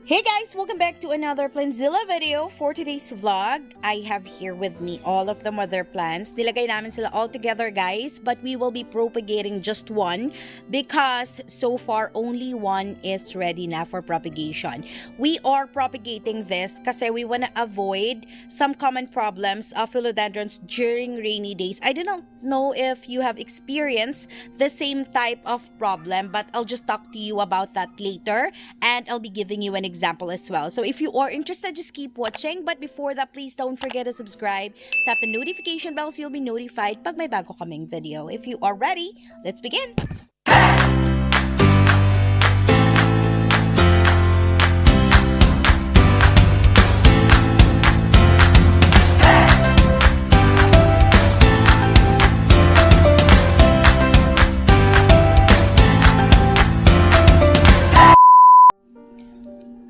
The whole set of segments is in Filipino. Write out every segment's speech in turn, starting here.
Hey guys! Welcome back to another PLANTZILLA video. For today's vlog, I have here with me all of the mother plants. Nilagay namin sila all together guys, but we will be propagating just one because so far only one is ready na for propagation. We are propagating this kasi we want to avoid some common problems of philodendrons during rainy days. I do not know if you have experienced the same type of problem, but I'll just talk to you about that later and I'll be giving you an example as well. So if you are interested, just keep watching. But before that, please don't forget to subscribe. Tap the notification bell so you'll be notified pag may bago kaming video. If you are ready, let's begin!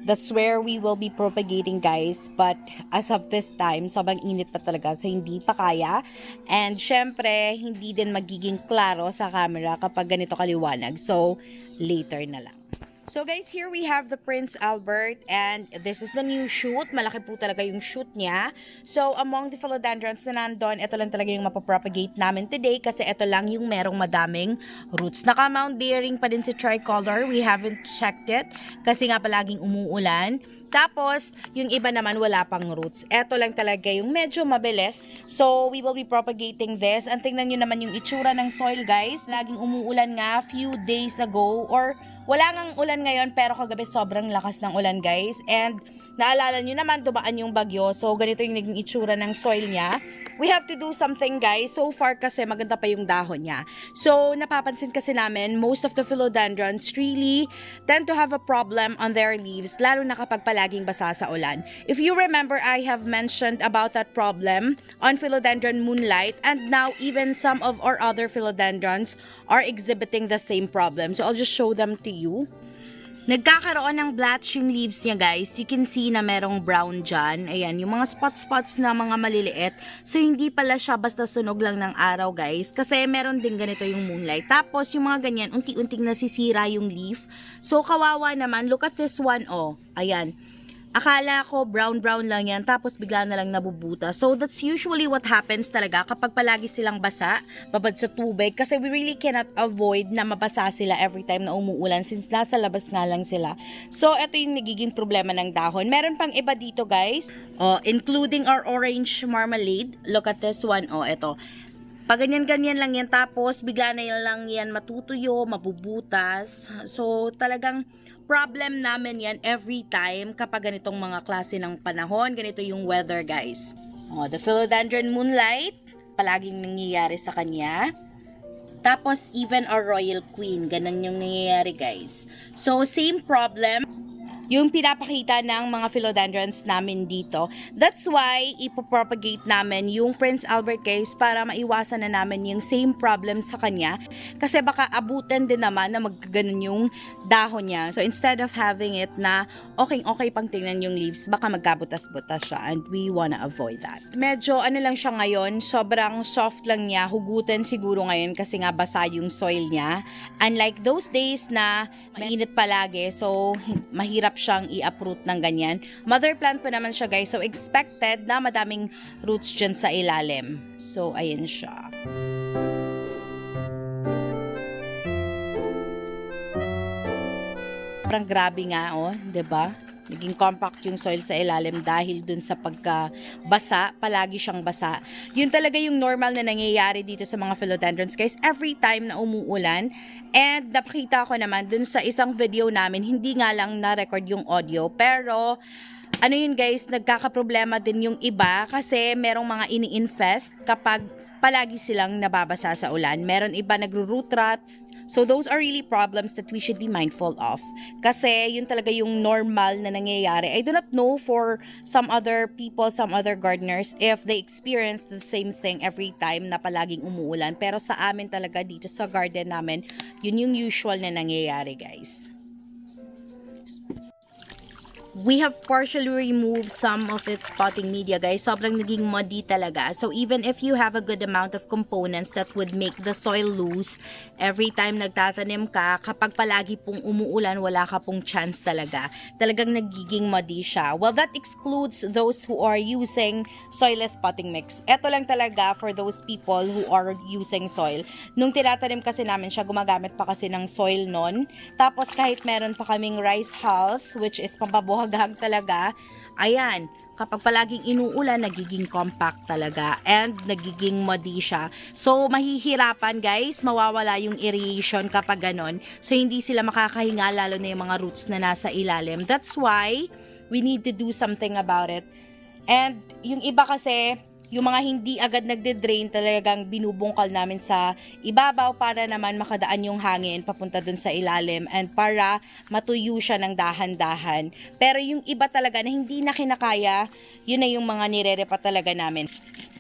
That's where we will be propagating guys, but as of this time, sobrang init pa talaga, so hindi pa kaya. And syempre, hindi din magiging klaro sa camera kapag ganito kaliwanag, so later na lang. So guys, here we have the Prince Albert and this is the new shoot. Malaki po talaga yung shoot niya. So among the philodendrons na nandun, ito lang talaga yung mapapropagate namin today kasi ito lang yung merong madaming roots. Naka-mount bearing pa din si tricolor. We haven't checked it kasi nga palaging umuulan. Tapos, yung iba naman wala pang roots. Ito lang talaga yung medyo mabilis. So, we will be propagating this. And tingnan nyo naman yung itsura ng soil guys. Laging umuulan nga few days ago or wala ngang ulan ngayon pero kagabi sobrang lakas ng ulan guys. And naalala nyo naman dumaan yung bagyo. So ganito yung naging itsura ng soil niya. We have to do something guys. So far kasi maganda pa yung dahon niya. So napapansin kasi namin most of the philodendrons really tend to have a problem on their leaves. Lalo na kapag palaging basa sa ulan. If you remember, I have mentioned about that problem on philodendron moonlight. And now even some of our other philodendrons are exhibiting the same problem. So I'll just show them to you. Nagkakaroon ng blotch yung leaves niya guys. You can see na merong brown dyan. Ayan, yung mga spots na mga maliliit. So hindi pala siya basta sunog lang ng araw guys. Kasi meron din ganito yung moonlight. Tapos yung mga ganyan, unti-unting nasisira yung leaf. So kawawa naman. Look at this one oh. Ayan. Akala ko brown lang yan, tapos bigla na lang nabubuta. So, that's usually what happens talaga kapag palagi silang basa, babad sa tubig. Kasi we really cannot avoid na mabasa sila every time na umuulan since nasa labas nga lang sila. So, ito yung nagiging problema ng dahon. Meron pang iba dito guys, including our orange marmalade. Look at this one, ito. Pag ganyan-ganyan lang yan, tapos bigla na lang yan matutuyo, mabubutas. So, talagang problem namin yan every time kapag ganitong mga klase ng panahon. Ganito yung weather, guys. The philodendron moonlight, palaging nangyayari sa kanya. Tapos, even our royal queen, ganun yung nangyayari, guys. So, same problem yung pinapakita ng mga philodendrons namin dito. That's why ipopropagate namin yung Prince Albert guys para maiwasan na namin yung same problem sa kanya. Kasi baka abutan din naman na magkaganon yung dahon niya. So instead of having it na okay pang tingnan yung leaves, baka magkabutas-butas siya and we wanna avoid that. Medyo ano lang siya ngayon, sobrang soft lang niya. Hugutan siguro ngayon kasi nga basa yung soil niya. Unlike those days na mainit palagi, so mahirap siyang i-uproot ng ganyan. Mother plant pa naman siya guys. So expected na madaming roots dyan sa ilalim. So ayan siya. Parang grabe nga 'di ba? Naging compact yung soil sa ilalim dahil dun sa pagkabasa, palagi siyang basa. Yun talaga yung normal na nangyayari dito sa mga philodendrons guys, every time na umuulan. And napakita ko naman dun sa isang video namin, hindi nga lang na-record yung audio, pero ano yun guys, nagkakaproblema din yung iba kasi merong mga ini-infest kapag palagi silang nababasa sa ulan. Meron iba nagro-root rot. So those are really problems that we should be mindful of. Kasi yun talaga yung normal na nangyayari. I do not know for some other people, some other gardeners, if they experience the same thing every time na palaging umuulan. Pero sa amin talaga dito sa garden namin, yun yung usual na nangyayari guys. we have partially removed some of its potting media, guys. Sobrang naging muddy talaga. So, even if you have a good amount of components that would make the soil loose, every time nagtatanim ka, kapag palagi pong umuulan, wala ka pong chance talaga. Talagang nagiging muddy siya. Well, that excludes those who are using soilless potting mix. Ito lang talaga for those people who are using soil. Nung tinatanim kasi namin siya, gumagamit pa kasi ng soil nun. Tapos, kahit meron pa kaming rice hulls, which is pampabuhag talaga, ayan, kapag palaging inuulan, nagiging compact talaga and nagiging muddy siya. So, mahihirapan guys, mawawala yung aeration kapag ganon. So, hindi sila makakahinga, lalo na yung mga roots na nasa ilalim. That's why we need to do something about it. And yung iba kasi, yung mga hindi agad nagde-drain, talagang binubungkal namin sa ibabaw para naman makadaan yung hangin papunta dun sa ilalim and para matuyo siya ng dahan-dahan. Pero yung iba talaga na hindi na kinakaya, yun na yung mga nire-repa talaga namin.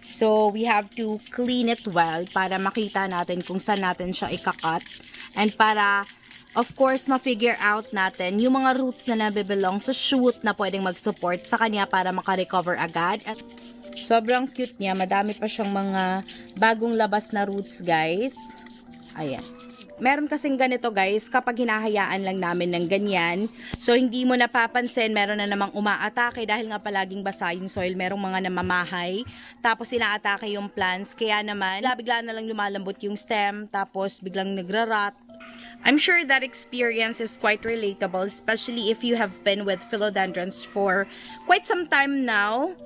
So, we have to clean it well para makita natin kung saan natin siya ikakat. And para, of course, ma-figure out natin yung mga roots na nabibelong sa shoot na pwedeng mag-support sa kanya para makarecover agad. At sobrang cute niya. Madami pa siyang mga bagong labas na roots, guys. Ayan. Meron kasing ganito, guys, kapag hinahayaan lang namin ng ganyan. So, hindi mo napapansin, meron na namang umaatake dahil nga palaging basa yung soil. Merong mga namamahay. Tapos, inaatake yung plants. Kaya naman, bigla na lang lumalambot yung stem. Tapos, biglang nagra-rot. I'm sure that experience is quite relatable, especially if you have been with philodendrons for quite some time now.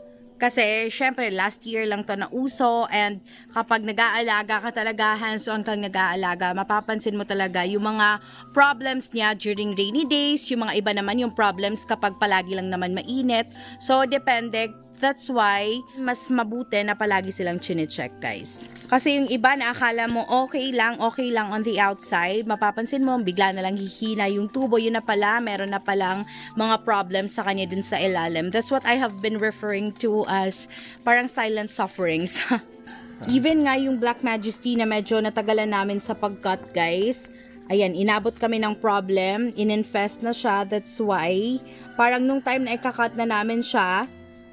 Kasi, syempre, last year lang to nauso and kapag nag-aalaga ka talaga, hands-on kang nag-aalaga, mapapansin mo talaga yung mga problems niya during rainy days, yung mga iba naman yung problems kapag palagi lang naman mainit. So, depende. That's why, mas mabuti na palagi silang chine-check, guys. Kasi yung iba na akala mo okay lang on the outside, mapapansin mo, bigla na lang hihina yung tubo, yun na pala, meron na palang mga problems sa kanya dun sa ilalim. That's what I have been referring to as parang silent sufferings. Even nga yung Black Majesty na medyo natagalan namin sa pag-cut, guys. Ayan, inabot kami ng problem, in-infest na siya, that's why, parang nung time na ikakat na namin siya,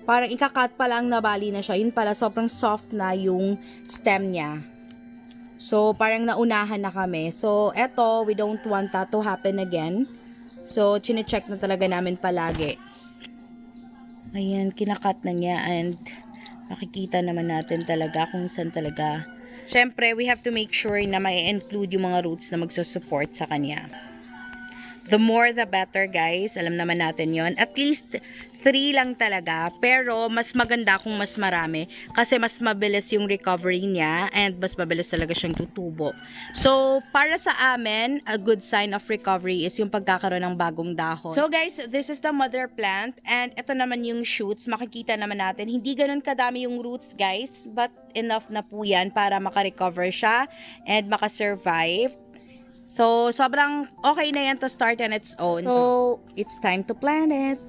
parang ikakat pa lang nabali na siya. Yun pala, sobrang soft na yung stem niya. So, parang naunahan na kami. So, eto, we don't want that to happen again. So, chine-check na talaga namin palagi. Ayan, kinakat na niya and makikita naman natin talaga kung saan talaga. Siyempre, we have to make sure na may include yung mga roots na magsusupport sa kanya. The more the better, guys. Alam naman natin yon. At least 3 lang talaga. Pero, mas maganda kung mas marami. Kasi mas mabilis yung recovery niya. And mas mabilis talaga siyang tutubo. So, para sa amin, a good sign of recovery is yung pagkakaroon ng bagong dahon. So, guys, this is the mother plant. And ito naman yung shoots. Makikita naman natin. Hindi ganun kadami yung roots, guys. But enough na po yan para makarecover siya. And makasurvive. So, sobrang okay na yan to start on its own. So, it's time to plant it.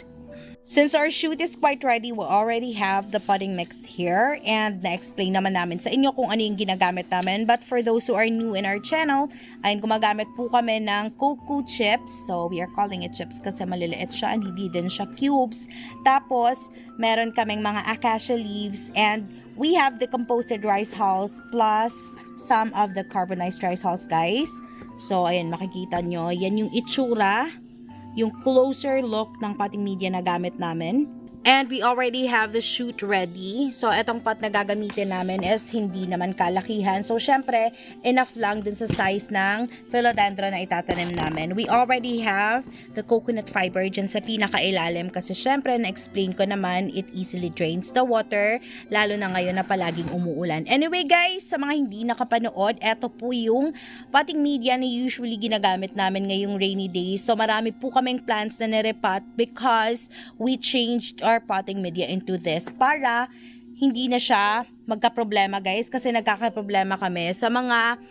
Since our shoot is quite ready, we already have the potting mix here. And na-explain naman namin sa inyo kung ano yung ginagamit namin. But for those who are new in our channel, ayun, gumagamit po kami ng cocoa chips. So, we are calling it chips kasi maliliit siya and hindi din siya cubes. Tapos, meron kaming mga acacia leaves. And we have the composted rice hulls plus some of the carbonized rice hulls, guys. So, ayan, makikita nyo. Yan yung itsura, yung closer look ng potting media na gamit namin. And we already have the shoot ready. So, etong pot na gagamitin namin is hindi naman kalakihan. So, syempre, enough lang dun sa size ng philodendron na itatanim namin. We already have the coconut fiber dyan sa pinakailalim. Kasi, syempre, na-explain ko naman, it easily drains the water. Lalo na ngayon na palaging umuulan. Anyway, guys, sa mga hindi nakapanood, eto po yung potting media na usually ginagamit namin ngayong rainy days. So, marami po kaming plants na nirepot because we changed our potting media into this para hindi na siya magka-problema, guys, kasi nagkaka-problema kami sa mga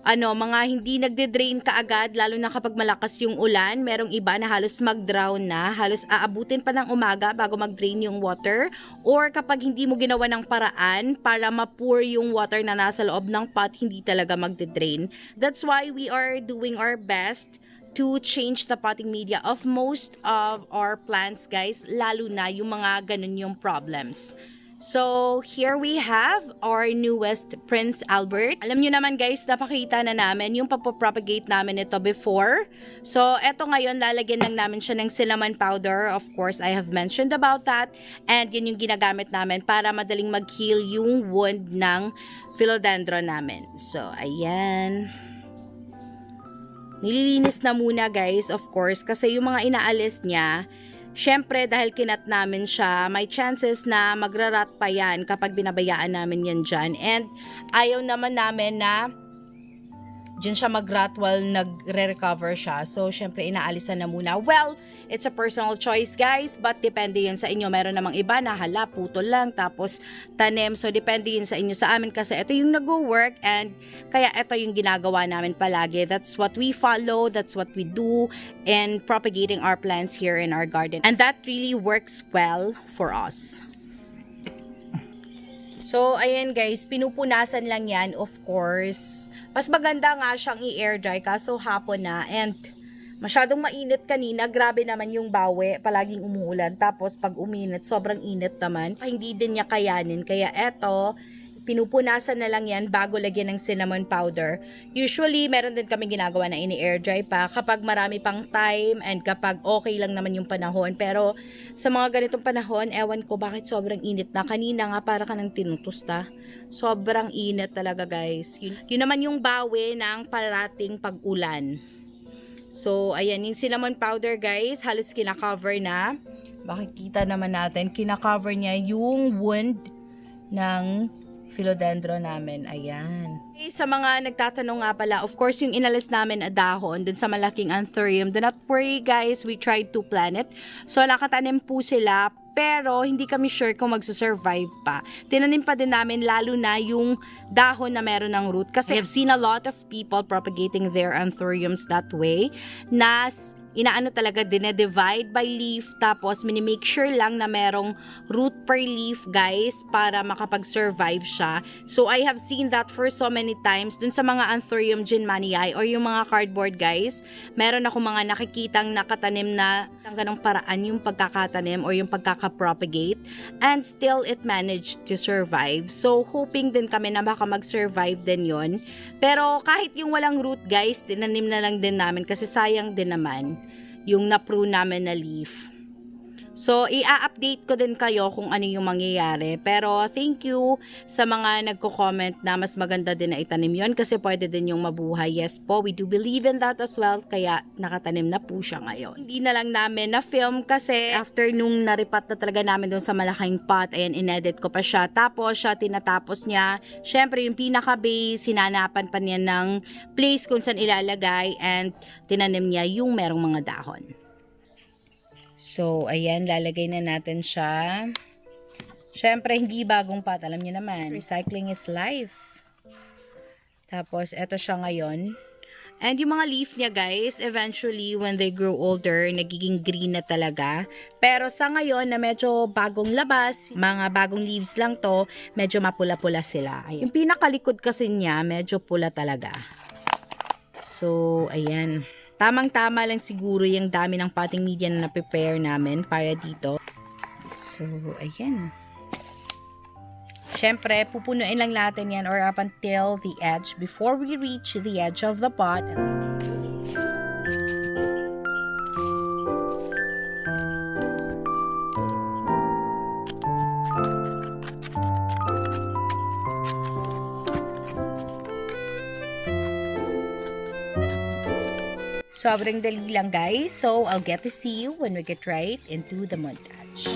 mga hindi nagde-drain kaagad, lalo na kapag malakas yung ulan. Merong iba na halos mag-drown na, halos aabutin pa ng umaga bago mag-drain yung water, or kapag hindi mo ginawa ng paraan para ma-pour yung water na nasa loob ng pot, hindi talaga magde-drain. That's why we are doing our best to change the potting media of most of our plants, guys, lalo na yung mga ganun yung problems. So, here we have our newest Prince Albert. Alam nyo naman guys, napakita na namin yung pagpapropagate namin ito before. So, eto ngayon, lalagyan lang namin siya ng cinnamon powder. Of course, I have mentioned about that. And yun yung ginagamit namin para madaling mag-heal yung wound ng Philodendron namin. So, ayan. Nililinis na muna guys, of course, kasi yung mga inaalis niya, syempre, dahil kinat namin siya, may chances na magrarat pa yan kapag binabayaan namin yan dyan. And ayaw naman namin na dyan siya magrat while nagre-recover siya. So, syempre, inaalisan na muna. Well, it's a personal choice, guys. But, depende yun sa inyo. Meron namang iba na hala, putol lang. Tapos, tanim. So, depende yun sa inyo. Sa amin kasi, ito yung nag-work. And, kaya ito yung ginagawa namin palagi. That's what we follow. That's what we do in propagating our plants here in our garden. And that really works well for us. So, ayan guys. Pinupunasan lang yan, of course. Mas maganda nga siyang i-air dry kaso hapon na and masyadong mainit kanina. Grabe naman yung bawi, palaging umuulan. Tapos pag uminit, sobrang init naman. Hindi din niya kayanin. Kaya eto, pinupunasan na lang yan bago lagyan ng cinnamon powder. Usually, meron din kami ginagawa na ini-air dry pa kapag marami pang time and kapag okay lang naman yung panahon. Pero sa mga ganitong panahon, ewan ko bakit sobrang init na. Kanina nga para ka ng tinutusta. Sobrang init talaga guys. Yun naman yung bawi ng parating pag-ulan. So, ayan, yung cinnamon powder guys, halos kinakover na. Makikita naman natin, kinakover niya yung wound ng Philodendron namin. Ayan. Okay, sa mga nagtatanong nga pala, of course, yung inalis namin na dahon dun sa malaking anthurium, do not worry guys, we tried to plant it. So, nakatanim po sila, pero hindi kami sure kung magsusurvive pa. Tinanim pa din namin, lalo na yung dahon na meron ng root. Kasi I've seen a lot of people propagating their anthuriums that way, na inaano talaga, dinedivide by leaf, tapos minimake sure lang na merong root per leaf guys para makapag-survive siya. So I have seen that for so many times dun sa mga anthurium ginmanii or yung mga cardboard guys. Meron ako mga nakikitang nakatanim na ang ganong paraan yung pagkakatanim or yung pagkakapropagate, and still it managed to survive. So hoping din kami na baka mag-survive din yon. Pero kahit yung walang root guys, tinanim na lang din namin kasi sayang din naman yung na-prune namin na leaf. So, i-update ko din kayo kung ano yung mangyayari. Pero, thank you sa mga nagko-comment na mas maganda din na itanim yon kasi pwede din yung mabuhay. Yes po, we do believe in that as well. Kaya, nakatanim na po siya ngayon. Hindi na lang namin na-film kasi after nung naripat na talaga namin doon sa malaking pot, ayan, inedit ko pa siya. Tapos, siya tinatapos niya. Syempre, yung pinaka-base, hinanapan pa niya ng place kung saan ilalagay and tinanim niya yung merong mga dahon. So, ayan, lalagay na natin siya. Siyempre, hindi bagong pot. Alam niyo naman, recycling is life. Tapos, eto siya ngayon. And yung mga leaf niya, guys, eventually, when they grow older, nagiging green na talaga. Pero sa ngayon, na medyo bagong labas, mga bagong leaves lang to, medyo mapula-pula sila. Ayan. Yung pinakalikod kasi niya, medyo pula talaga. So, ayan. Tamang-tama lang siguro yung dami ng potting media na na-prepare namin para dito. So, ayan. Siyempre, pupunuin lang natin yan or up until the edge before we reach the edge of the pot. Sobrang dali lang guys. So, I'll get to see you when we get right into the montage.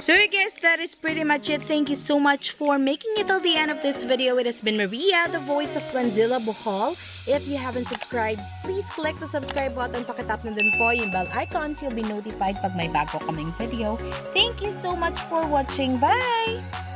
So guys, that is pretty much it. Thank you so much for making it till the end of this video. It has been Maria, the voice of PLANTZILLA BHL. If you haven't subscribed, please click the subscribe button. Pakitap na din po yung bell icon so you'll be notified pag may bago kaming video. Thank you so much for watching. Bye!